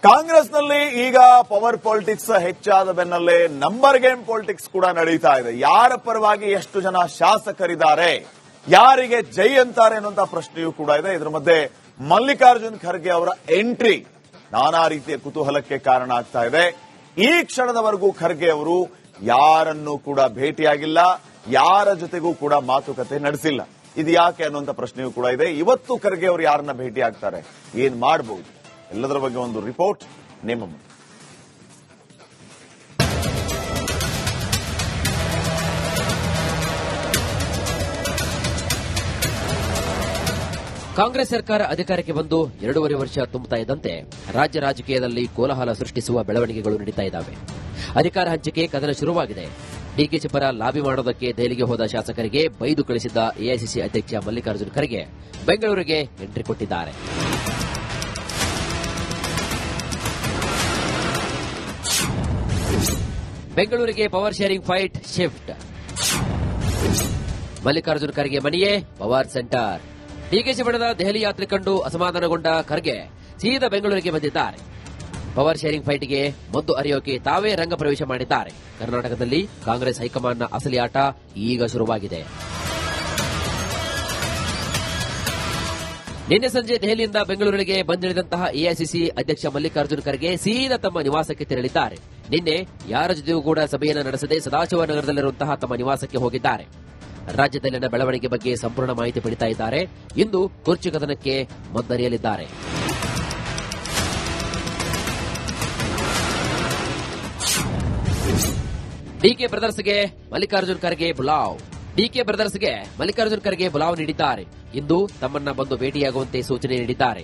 ಕಾಂಗ್ರೆಸ್ನಲ್ಲಿ ಈಗ power politics ಹೆಚ್ಚಾದ ಬೆನ್ನಲ್ಲೇ ನಂಬರ್ ಗೇಮ್ ಪಾಲಿಟಿಕ್ಸ್ ಕೂಡ ನಡೀತಾ ಇದೆ. ಯಾರ ಪರವಾಗಿ ಎಷ್ಟು ಜನ ಶಾಸಕರಿದ್ದಾರೆ, ಯಾರಿಗೆ ಜೈ ಅಂತಾರೆ ಅನ್ನುವಂತ ಪ್ರಶ್ನೆಯೂ ಕೂಡ ಇದೆ. ಇದರ ಮಧ್ಯೆ ಮಲ್ಲಿಕಾರ್ಜುನ್ ಖರ್ಗೆ ಅವರ ಎಂಟ್ರಿ ನಾನಾ ರೀತಿಯ ಕುತೂಹಲಕ್ಕೆ ಕಾರಣ ಆಗ್ತಾ ಇದೆ. ಈ ಕ್ಷಣದವರೆಗೂ ಖರ್ಗೆ ಅವರು ಯಾರನ್ನೂ ಕೂಡ ಭೇಟಿಯಾಗಿಲ್ಲ, ಯಾರ ಜೊತೆಗೂ ಕೂಡ ಮಾತುಕತೆ ನಡೆಸಿಲ್ಲ. ಇದು ಯಾಕೆ ಅನ್ನುವಂತ ಪ್ರಶ್ನೆಯೂ ಕೂಡ ಇದೆ. ಇವತ್ತು ಖರ್ಗೆ ಅವರು ಯಾರನ್ನ ಭೇಟಿ ಆಗ್ತಾರೆ, ಏನ್ ಮಾಡಬಹುದು, ಎಲ್ಲದರ ಬಗ್ಗೆ ಒಂದು ರಿಪೋರ್ಟ್ ನಿಮ್ಮ ಮುಂದೆ. ಕಾಂಗ್ರೆಸ್ ಸರ್ಕಾರ ಅಧಿಕಾರಕ್ಕೆ ಬಂದು 2.5 ವರ್ಷ ತುಂಬುತ್ತಾ ಇದ್ದಂತೆ ರಾಜ್ಯ ರಾಜಕೀಯದಲ್ಲಿ ಕೋಲಾಹಲ ಸೃಷ್ಟಿಸುವ ಬೆಳವಣಿಗೆಗಳು ನಡೀತಾ ಇದ್ದಾವೆ. ಅಧಿಕಾರ ಹಂಚಿಕೆ ಕದನ ಶುರುವಾಗಿದೆ. ಡಿಕೆಶಿ ಪರ ಲಾಬಿ ಮಾಡೋದಕ್ಕೆ ದೆಹಲಿಗೆ ಹೋದ ಶಾಸಕರಿಗೆ ಬೈದು ಕಳಿಸಿದ್ದ ಎಐಸಿಸಿ ಅಧ್ಯಕ್ಷ ಮಲ್ಲಿಕಾರ್ಜುನ್ ಖರ್ಗೆ ಬೆಂಗಳೂರಿಗೆ ಎಂಟ್ರಿ ಕೊಟ್ಟಿದ್ದಾರೆ. ಬೆಂಗಳೂರಿಗೆ power sharing fight shift. Mallikarjun Kharge ಮನೆಯೇ ಪವರ್ ಸೆಂಟರ್. ಡಿಕೆಶಿ ಬಣದ ದೆಹಲಿ ಯಾತ್ರೆ ಕಂಡು ಅಸಮಾಧಾನಗೊಂಡ ಖರ್ಗೆ ಸೀದಾ ಬೆಂಗಳೂರಿಗೆ ಬಂದಿದ್ದಾರೆ. ಪವರ್ ಶೇರಿಂಗ್ ಫೈಟ್ಗೆ ಮದ್ದು ಅರಿಯೋಕೆ ತಾವೇ ರಂಗ ಪ್ರವೇಶ ಮಾಡಿದ್ದಾರೆ. ಕರ್ನಾಟಕದಲ್ಲಿ ಕಾಂಗ್ರೆಸ್ ಹೈಕಮಾಂಡ್ನ ಅಸಲಿ ಆಟ ಈಗ ಶುರುವಾಗಿದೆ. ನಿನ್ನೆ ಸಂಜೆ ದೆಹಲಿಯಿಂದ ಬೆಂಗಳೂರಿಗೆ ಬಂದಿಳಿದಂತಹ ಎಐಸಿಸಿ ಅಧ್ಯಕ್ಷ ಮಲ್ಲಿಕಾರ್ಜುನ್ ಖರ್ಗೆ ಸೀದಾ ತಮ್ಮ ನಿವಾಸಕ್ಕೆ ತೆರಳಿದ್ದಾರೆ. ನಿನ್ನೆ ಯಾರ ಜೊತೆಯೂ ಕೂಡ ಸಭೆಯನ್ನು ನಡೆಸದೆ ಸದಾಶಿವ ನಗರದಲ್ಲಿರುವಂತಹ ತಮ್ಮ ನಿವಾಸಕ್ಕೆ ಹೋಗಿದ್ದಾರೆ. ರಾಜ್ಯದಲ್ಲಿನ ಬೆಳವಣಿಗೆ ಬಗ್ಗೆ ಸಂಪೂರ್ಣ ಮಾಹಿತಿ ಪಡಿತಾ ಇದ್ದಾರೆ. ಇಂದು ಕುರ್ಚಿ ಕದನಕ್ಕೆ ಮದ್ದರಿಯಲಿದ್ದಾರೆ. ಡಿಕೆ ಬ್ರದರ್ಸ್ಗೆ ಮಲ್ಲಿಕಾರ್ಜುನ್ ಖರ್ಗೆ ಬುಲಾವ್. ಡಿಕೆ ಬ್ರದರ್ಸ್ಗೆ ಮಲ್ಲಿಕಾರ್ಜುನ್ ಖರ್ಗೆ ಬುಲಾವ್ ನೀಡಿದ್ದಾರೆ. ಇಂದು ತಮ್ಮನ್ನ ಬಂದು ಭೇಟಿಯಾಗುವಂತೆ ಸೂಚನೆ ನೀಡಿದ್ದಾರೆ.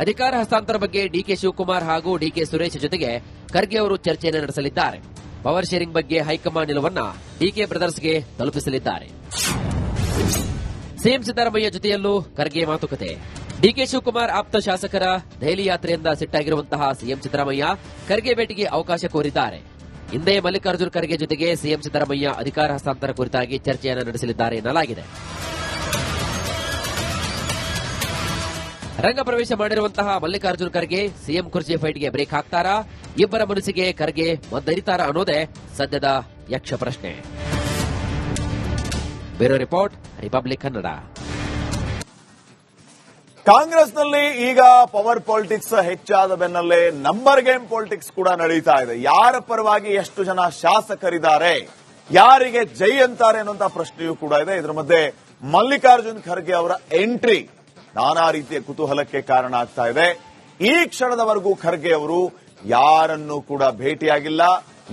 ಅಧಿಕಾರ ಹಸ್ತಾಂತರ ಬಗ್ಗೆ ಡಿಕೆ ಶಿವಕುಮಾರ್ ಹಾಗೂ ಡಿಕೆ ಸುರೇಶ್ ಜೊತೆಗೆ ಖರ್ಗೆ ಅವರು ಚರ್ಚೆಯನ್ನು ನಡೆಸಲಿದ್ದಾರೆ. ಪವರ್ ಶೇರಿಂಗ್ ಬಗ್ಗೆ ಹೈಕಮಾಂಡ್ ನಿಲುವನ್ನ ಡಿಕೆ ಬ್ರದರ್ಸ್ಗೆ ತಲುಪಿಸಲಿದ್ದಾರೆ. ಸಿಎಂ ಸಿದ್ದರಾಮಯ್ಯ ಜೊತೆಯಲ್ಲೂ ಖರ್ಗೆ ಮಾತುಕತೆ. ಡಿಕೆ ಶಿವಕುಮಾರ್ ಆಪ್ತ ಶಾಸಕರ ದೆಹಲಿ ಯಾತ್ರೆಯಿಂದ ಸಿಟ್ಟಾಗಿರುವಂತಹ ಸಿಎಂ ಸಿದ್ದರಾಮಯ್ಯ ಖರ್ಗೆ ಭೇಟಿಗೆ ಅವಕಾಶ ಕೋರಿದ್ದಾರೆ. ಹಿಂದೆ ಮಲ್ಲಿಕಾರ್ಜುನ್ ಖರ್ಗೆ ಜೊತೆಗೆ ಸಿಎಂ ಸಿದ್ದರಾಮಯ್ಯ ಅಧಿಕಾರ ಹಸ್ತಾಂತರ ಕುರಿತಾಗಿ ಚರ್ಚೆಯನ್ನು ನಡೆಸಲಿದ್ದಾರೆ ಎನ್ನಲಾಗಿದೆ. ರಂಗ ಪ್ರವೇಶ ಮಾಡಿರುವಂತಹ ಮಲ್ಲಿಕಾರ್ಜುನ್ ಖರ್ಗೆ ಸಿಎಂ ಕುರ್ಚಿ ಫೈಟ್ಗೆ ಬ್ರೇಕ್ ಹಾಕ್ತಾರಾ, ಇಬ್ಬರ ಮನಸ್ಸಿಗೆ ಖರ್ಗೆ ಮದ್ದರಿತಾರಾ ಅನ್ನೋದೇ ಸದ್ಯದ ಯಕ್ಷ ಪ್ರಶ್ನೆ. Bureau report, republic Kannada. ಕಾಂಗ್ರೆಸ್ನಲ್ಲಿ ಈಗ ಪವರ್ ಪಾಲಿಟಿಕ್ಸ್ ಹೆಚ್ಚಾದ ಬೆನ್ನಲ್ಲೇ ನಂಬರ್ ಗೇಮ್ ಪಾಲಿಟಿಕ್ಸ್ ಕೂಡ ನಡೀತಾ ಇದೆ. ಯಾರ ಪರವಾಗಿ ಎಷ್ಟು ಜನ ಶಾಸಕರಿದ್ದಾರೆ, ಯಾರಿಗೆ ಜೈ ಅಂತಾರೆ ಅನ್ನುವಂತ ಪ್ರಶ್ನೆಯೂ ಕೂಡ ಇದೆ. ಇದರ ಮಧ್ಯೆ ಮಲ್ಲಿಕಾರ್ಜುನ್ ಖರ್ಗೆ ಅವರ ಎಂಟ್ರಿ ನಾನಾ ರೀತಿಯ ಕುತೂಹಲಕ್ಕೆ ಕಾರಣ ಆಗ್ತಾ ಇದೆ. ಈ ಕ್ಷಣದವರೆಗೂ ಖರ್ಗೆ ಅವರು ಯಾರನ್ನೂ ಕೂಡ ಭೇಟಿಯಾಗಿಲ್ಲ,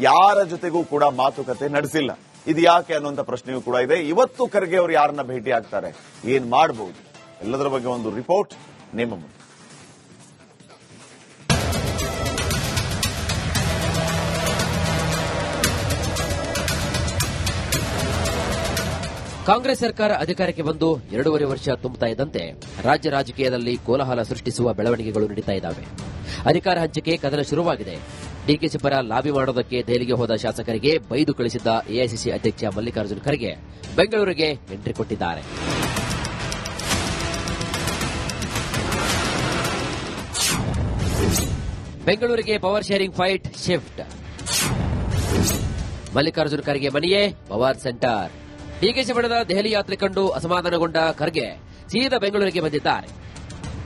ಯಾರ ಜೊತೆಗೂ ಕೂಡ ಮಾತುಕತೆ ನಡೆಸಿಲ್ಲ. ಇದು ಯಾಕೆ ಅನ್ನುವಂತ ಪ್ರಶ್ನೆಯೂ ಕೂಡ ಇದೆ. ಇವತ್ತು ಖರ್ಗೆ ಅವರು ಯಾರನ್ನ ಭೇಟಿ ಆಗ್ತಾರೆ, ಏನ್ ಮಾಡಬಹುದು, ಎಲ್ಲದರ ಬಗ್ಗೆ ಒಂದು ರಿಪೋರ್ಟ್ ನಿಮ್ಮ ಮುಂದೆ. ಕಾಂಗ್ರೆಸ್ ಸರ್ಕಾರ ಅಧಿಕಾರಕ್ಕೆ ಬಂದು 2.5 ವರ್ಷ ತುಂಬುತ್ತಾ ಇದ್ದಂತೆ ರಾಜ್ಯ ರಾಜಕೀಯದಲ್ಲಿ ಕೋಲಾಹಲ ಸೃಷ್ಟಿಸುವ ಬೆಳವಣಿಗೆಗಳು ನಡೀತಾ ಇದ್ದಾವೆ. ಅಧಿಕಾರ ಹಂಚಿಕೆ ಕದನ ಶುರುವಾಗಿದೆ. ಡಿಕೆಶಿ ಪರ ಲಾಬಿ ಮಾಡೋದಕ್ಕೆ ದೆಹಲಿಗೆ ಹೋದ ಶಾಸಕರಿಗೆ ಬೈದು ಕಳಿಸಿದ್ದ ಎಐಸಿಸಿ ಅಧ್ಯಕ್ಷ ಮಲ್ಲಿಕಾರ್ಜುನ್ ಖರ್ಗೆ ಬೆಂಗಳೂರಿಗೆ ಎಂಟ್ರಿ ಕೊಟ್ಟಿದ್ದಾರೆ. ಬೆಂಗಳೂರಿಗೆ power sharing fight shift. Mallikarjun Kharge ಮನೆಯೇ ಪವರ್ ಸೆಂಟರ್. ಡಿಕೆಶಿ ಬಣದ ದೆಹಲಿ ಯಾತ್ರೆ ಕಂಡು ಅಸಮಾಧಾನಗೊಂಡ ಖರ್ಗೆ ಸೀದಾ ಬೆಂಗಳೂರಿಗೆ ಬಂದಿದ್ದಾರೆ.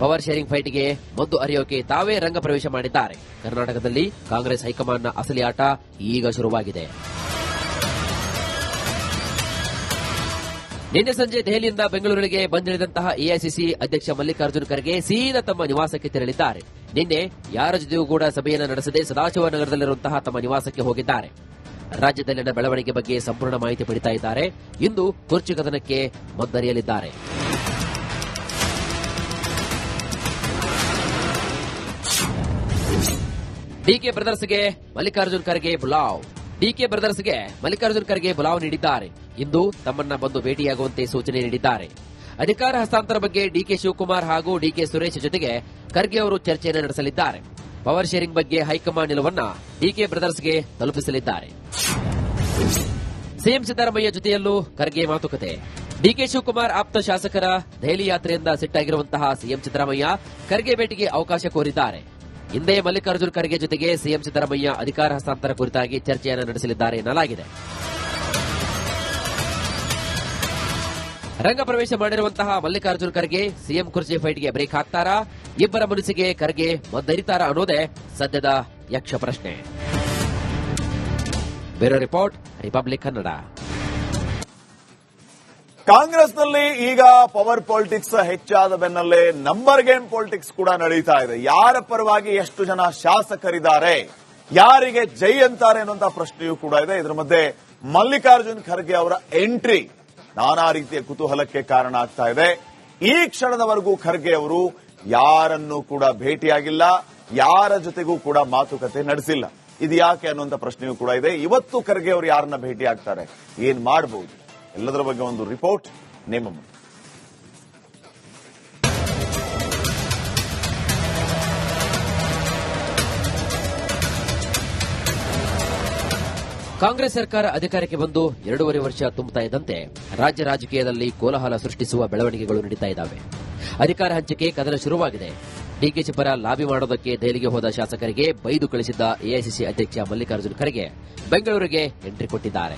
ಪವರ್ ಶೇರಿಂಗ್ ಫೈಟ್ಗೆ ಮದ್ದು ಅರಿಯೋಕೆ ತಾವೇ ರಂಗ ಪ್ರವೇಶ ಮಾಡಿದ್ದಾರೆ. ಕರ್ನಾಟಕದಲ್ಲಿ ಕಾಂಗ್ರೆಸ್ ಹೈಕಮಾಂಡ್ನ ಅಸಲಿ ಆಟ ಈಗ ಶುರುವಾಗಿದೆ. ನಿನ್ನೆ ಸಂಜೆ ದೆಹಲಿಯಿಂದ ಬೆಂಗಳೂರಿಗೆ ಬಂದಿಳಿದಂತಹ ಎಐಸಿಸಿ ಅಧ್ಯಕ್ಷ ಮಲ್ಲಿಕಾರ್ಜುನ್ ಖರ್ಗೆ ಸೀದಾ ತಮ್ಮ ನಿವಾಸಕ್ಕೆ ತೆರಳಿದ್ದಾರೆ. ನಿನ್ನೆ ಯಾರ ಜೊತೆಯೂ ಕೂಡ ಸಭೆಯನ್ನು ನಡೆಸದೆ ಸದಾಶಿವ ನಗರದಲ್ಲಿರುವಂತಹ ತಮ್ಮ ನಿವಾಸಕ್ಕೆ ಹೋಗಿದ್ದಾರೆ. ರಾಜ್ಯದಲ್ಲಿನ ಬೆಳವಣಿಗೆ ಬಗ್ಗೆ ಸಂಪೂರ್ಣ ಮಾಹಿತಿ ಪಡಿತಾ ಇದ್ದಾರೆ. ಇಂದು ಕುರ್ಚಿ ಕದನಕ್ಕೆ ಮದ್ದರಿಯಲಿದ್ದಾರೆ. ಡಿಕೆ ಬ್ರದರ್ಸ್ಗೆ ಮಲ್ಲಿಕಾರ್ಜುನ್ ಖರ್ಗೆ ಬುಲಾವ್. ಡಿಕೆ ಬ್ರದರ್ಸ್ಗೆ ಮಲ್ಲಿಕಾರ್ಜುನ್ ಖರ್ಗೆ ಬುಲಾವ್ ನೀಡಿದ್ದಾರೆ. ಇಂದು ತಮ್ಮನ್ನ ಬಂದು ಭೇಟಿಯಾಗುವಂತೆ ಸೂಚನೆ ನೀಡಿದ್ದಾರೆ. ಅಧಿಕಾರ ಹಸ್ತಾಂತರ ಬಗ್ಗೆ ಡಿಕೆ ಶಿವಕುಮಾರ್ ಹಾಗೂ ಡಿಕೆ ಸುರೇಶ್ ಜೊತೆಗೆ ಖರ್ಗೆ ಅವರು ಚರ್ಚೆಯನ್ನು ನಡೆಸಲಿದ್ದಾರೆ. ಪವರ್ ಶೇರಿಂಗ್ ಬಗ್ಗೆ ಹೈಕಮಾಂಡ್ ನಿಲುವನ್ನ ಡಿಕೆ ಬ್ರದರ್ಸ್ಗೆ ತಲುಪಿಸಲಿದ್ದಾರೆ. ಸಿಎಂ ಸಿದ್ದರಾಮಯ್ಯ ಜೊತೆಯಲ್ಲೂ ಖರ್ಗೆ ಮಾತುಕತೆ. ಡಿಕೆ ಶಿವಕುಮಾರ್ ಆಪ್ತ ಶಾಸಕರ ದೆಹಲಿ ಯಾತ್ರೆಯಿಂದ ಸಿಟ್ಟಾಗಿರುವಂತಹ ಸಿಎಂ ಸಿದ್ದರಾಮಯ್ಯ ಖರ್ಗೆ ಭೇಟಿಗೆ ಅವಕಾಶ ಕೋರಿದ್ದಾರೆ. ಹಿಂದೆ ಮಲ್ಲಿಕಾರ್ಜುನ್ ಖರ್ಗೆ ಜೊತೆಗೆ ಸಿಎಂ ಸಿದ್ದರಾಮಯ್ಯ ಅಧಿಕಾರ ಹಸ್ತಾಂತರ ಕುರಿತಾಗಿ ಚರ್ಚೆಯನ್ನು ನಡೆಸಲಿದ್ದಾರೆ ಎನ್ನಲಾಗಿದೆ. ರಂಗ ಪ್ರವೇಶ ಮಾಡಿರುವಂತಹ ಮಲ್ಲಿಕಾರ್ಜುನ್ ಖರ್ಗೆ ಸಿಎಂ ಕುರ್ಚಿ ಫೈಟ್ಗೆ ಬ್ರೇಕ್ ಹಾಕ್ತಾರಾ? ಇಬ್ಬರ ಮುನಿಸಿಗೆ ಖರ್ಗೆ ಮದ್ದರಿತಾರಾ ಅನ್ನೋದೇ ಸದ್ಯದ ಯಕ್ಷ ಪ್ರಶ್ನೆ. Bureau report, republic Kannada. ಕಾಂಗ್ರೆಸ್ನಲ್ಲಿ ಈಗ ಪವರ್ ಪಾಲಿಟಿಕ್ಸ್ ಹೆಚ್ಚಾದ ಬೆನ್ನಲ್ಲೇ ನಂಬರ್ ಗೇಮ್ ಪಾಲಿಟಿಕ್ಸ್ ಕೂಡ ನಡೀತಾ ಇದೆ. ಯಾರ ಪರವಾಗಿ ಎಷ್ಟು ಜನ ಶಾಸಕರಿದ್ದಾರೆ, ಯಾರಿಗೆ ಜೈ ಅಂತಾರೆ ಅನ್ನುವಂತಹ ಪ್ರಶ್ನೆಯೂ ಕೂಡ ಇದೆ. ಇದರ ಮಧ್ಯೆ ಮಲ್ಲಿಕಾರ್ಜುನ್ ಖರ್ಗೆ ಅವರ ಎಂಟ್ರಿ ನಾನಾ ರೀತಿಯ ಕುತೂಹಲಕ್ಕೆ ಕಾರಣ ಆಗ್ತಾ ಇದೆ. ಈ ಕ್ಷಣದವರೆಗೂ ಖರ್ಗೆ ಅವರು ಯಾರನ್ನೂ ಕೂಡ ಭೇಟಿಯಾಗಿಲ್ಲ, ಯಾರ ಜೊತೆಗೂ ಕೂಡ ಮಾತುಕತೆ ನಡೆಸಿಲ್ಲ. ಇದು ಯಾಕೆ ಅನ್ನುವಂಥ ಪ್ರಶ್ನೆಯೂ ಕೂಡ ಇದೆ. ಇವತ್ತು ಖರ್ಗೆ ಅವರು ಯಾರನ್ನ ಭೇಟಿ ಆಗ್ತಾರೆ, ಏನ್ ಮಾಡಬಹುದು, ಎಲ್ಲದರ ಬಗ್ಗೆ ಒಂದು ರಿಪೋರ್ಟ್ ನಿಮ್ಮ ಮುಂದೆ. ಕಾಂಗ್ರೆಸ್ ಸರ್ಕಾರ ಅಧಿಕಾರಕ್ಕೆ ಬಂದು 2.5 ವರ್ಷ ತುಂಬುತ್ತಾ ಇದ್ದಂತೆ ರಾಜ್ಯ ರಾಜಕೀಯದಲ್ಲಿ ಕೋಲಾಹಲ ಸೃಷ್ಟಿಸುವ ಬೆಳವಣಿಗೆಗಳು ನಡೀತಾ ಇದ್ದಾವೆ. ಅಧಿಕಾರ ಹಂಚಿಕೆ ಕದನ ಶುರುವಾಗಿದೆ. ಡಿಕೆಶಿ ಪರ ಲಾಬಿ ಮಾಡೋದಕ್ಕೆ ದೆಹಲಿಗೆ ಹೋದ ಶಾಸಕರಿಗೆ ಬೈದು ಕಳಿಸಿದ್ದ ಎಐಸಿಸಿ ಅಧ್ಯಕ್ಷ ಮಲ್ಲಿಕಾರ್ಜುನ್ ಖರ್ಗೆ ಬೆಂಗಳೂರಿಗೆ ಎಂಟ್ರಿ ಕೊಟ್ಟಿದ್ದಾರೆ.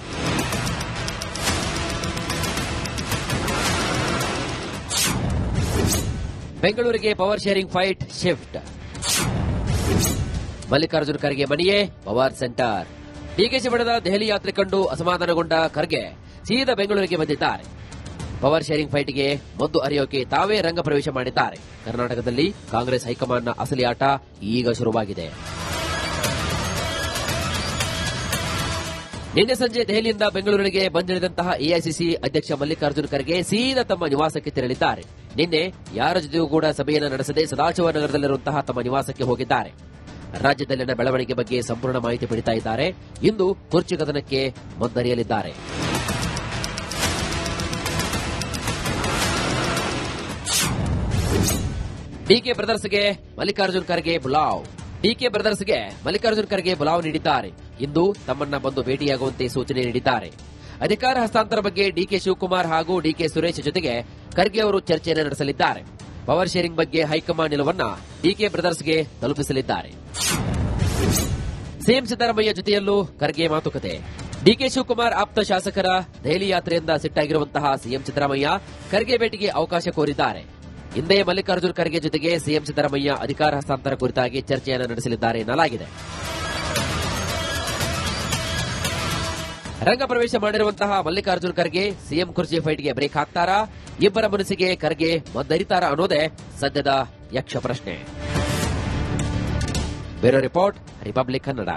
ಬೆಂಗಳೂರಿಗೆ power sharing fight shift. Mallikarjun Kharge ಮನೆಯೇ ಪವರ್ ಸೆಂಟರ್. ಡಿಕೆಶಿ ಬಣದ ದೆಹಲಿ ಯಾತ್ರೆ ಕಂಡು ಅಸಮಾಧಾನಗೊಂಡ ಖರ್ಗೆ ಸೀದಾ ಬೆಂಗಳೂರಿಗೆ ಬಂದಿದ್ದಾರೆ. ಪವರ್ ಶೇರಿಂಗ್ ಫೈಟ್ಗೆ ಮದ್ದು ಅರಿಯೋಕೆ ತಾವೇ ರಂಗ ಪ್ರವೇಶ ಮಾಡಿದ್ದಾರೆ. ಕರ್ನಾಟಕದಲ್ಲಿ ಕಾಂಗ್ರೆಸ್ ಹೈಕಮಾಂಡ್ನ ಅಸಲಿ ಆಟ ಈಗ ಶುರುವಾಗಿದೆ. ನಿನ್ನೆ ಸಂಜೆ ದೆಹಲಿಯಿಂದ ಬೆಂಗಳೂರಿಗೆ ಬಂದಿಳಿದಂತಹ ಎಐಸಿಸಿ ಅಧ್ಯಕ್ಷ ಮಲ್ಲಿಕಾರ್ಜುನ್ ಖರ್ಗೆ ಸೀದಾ ತಮ್ಮ ನಿವಾಸಕ್ಕೆ ತೆರಳಿದ್ದಾರೆ. ನಿನ್ನೆ ಯಾರ ಜೊತೆಯೂ ಕೂಡ ಸಭೆಯನ್ನು ನಡೆಸದೆ ಸದಾಶಿವ ನಗರದಲ್ಲಿರುವಂತಹ ತಮ್ಮ ನಿವಾಸಕ್ಕೆ ಹೋಗಿದ್ದಾರೆ. ರಾಜ್ಯದಲ್ಲಿನ ಬೆಳವಣಿಗೆ ಬಗ್ಗೆ ಸಂಪೂರ್ಣ ಮಾಹಿತಿ ಪಡೆಯುತ್ತಾ ಇದ್ದಾರೆ. ಇಂದು ಕುರ್ಚಿ ಕದನಕ್ಕೆ ಮದ್ದರಿಯಲಿದ್ದಾರೆ. ಡಿಕೆ ಬ್ರದರ್ಸ್ಗೆ ಮಲ್ಲಿಕಾರ್ಜುನ್ ಖರ್ಗೆ ಬುಲಾವ್. ಡಿಕೆ ಬ್ರದರ್ಸ್ಗೆ ಮಲ್ಲಿಕಾರ್ಜುನ್ ಖರ್ಗೆ ಬುಲಾವ್ ನೀಡಿದ್ದಾರೆ. ಇಂದು ತಮ್ಮನ್ನ ಬಂದು ಭೇಟಿಯಾಗುವಂತೆ ಸೂಚನೆ ನೀಡಿದ್ದಾರೆ. ಅಧಿಕಾರ ಹಸ್ತಾಂತರ ಬಗ್ಗೆ ಡಿಕೆ ಶಿವಕುಮಾರ್ ಹಾಗೂ ಡಿಕೆ ಸುರೇಶ್ ಜೊತೆಗೆ ಖರ್ಗೆ ಅವರು ಚರ್ಚೆಯನ್ನು ನಡೆಸಲಿದ್ದಾರೆ. ಪವರ್ ಶೇರಿಂಗ್ ಬಗ್ಗೆ ಹೈಕಮಾಂಡ್ ನಿಲುವನ್ನ ಡಿಕೆ ಬ್ರದರ್ಸ್ಗೆ ತಲುಪಿಸಲಿದ್ದಾರೆ. ಸಿಎಂ ಸಿದ್ದರಾಮಯ್ಯ ಜೊತೆಯಲ್ಲೂ ಖರ್ಗೆ ಮಾತುಕತೆ. ಡಿಕೆ ಶಿವಕುಮಾರ್ ಆಪ್ತ ಶಾಸಕರ ದೆಹಲಿ ಯಾತ್ರೆಯಿಂದ ಸಿಟ್ಟಾಗಿರುವಂತಹ ಸಿಎಂ ಸಿದ್ದರಾಮಯ್ಯ ಖರ್ಗೆ ಭೇಟಿಗೆ ಅವಕಾಶ ಕೋರಿದ್ದಾರೆ. ಹಿಂದೆ ಮಲ್ಲಿಕಾರ್ಜುನ್ ಖರ್ಗೆ ಜೊತೆಗೆ ಸಿಎಂ ಸಿದ್ದರಾಮಯ್ಯ ಅಧಿಕಾರ ಹಸ್ತಾಂತರ ಕುರಿತಾಗಿ ಚರ್ಚೆಯನ್ನು ನಡೆಸಲಿದ್ದಾರೆ ಎನ್ನಲಾಗಿದೆ. ರಂಗ ಪ್ರವೇಶ ಮಾಡಿರುವಂತಹ ಮಲ್ಲಿಕಾರ್ಜುನ್ ಖರ್ಗೆ ಸಿಎಂ ಕುರ್ಚಿ ಫೈಟ್ಗೆ ಬ್ರೇಕ್ ಹಾಕ್ತಾರಾ? ಇಬ್ಬರ ಮನಸ್ಸಿಗೆ ಖರ್ಗೆ ಮದ್ದರಿತಾರಾ ಅನ್ನೋದೇ ಸದ್ಯದ ಯಕ್ಷ ಪ್ರಶ್ನೆ. Bureau report, republic Kannada.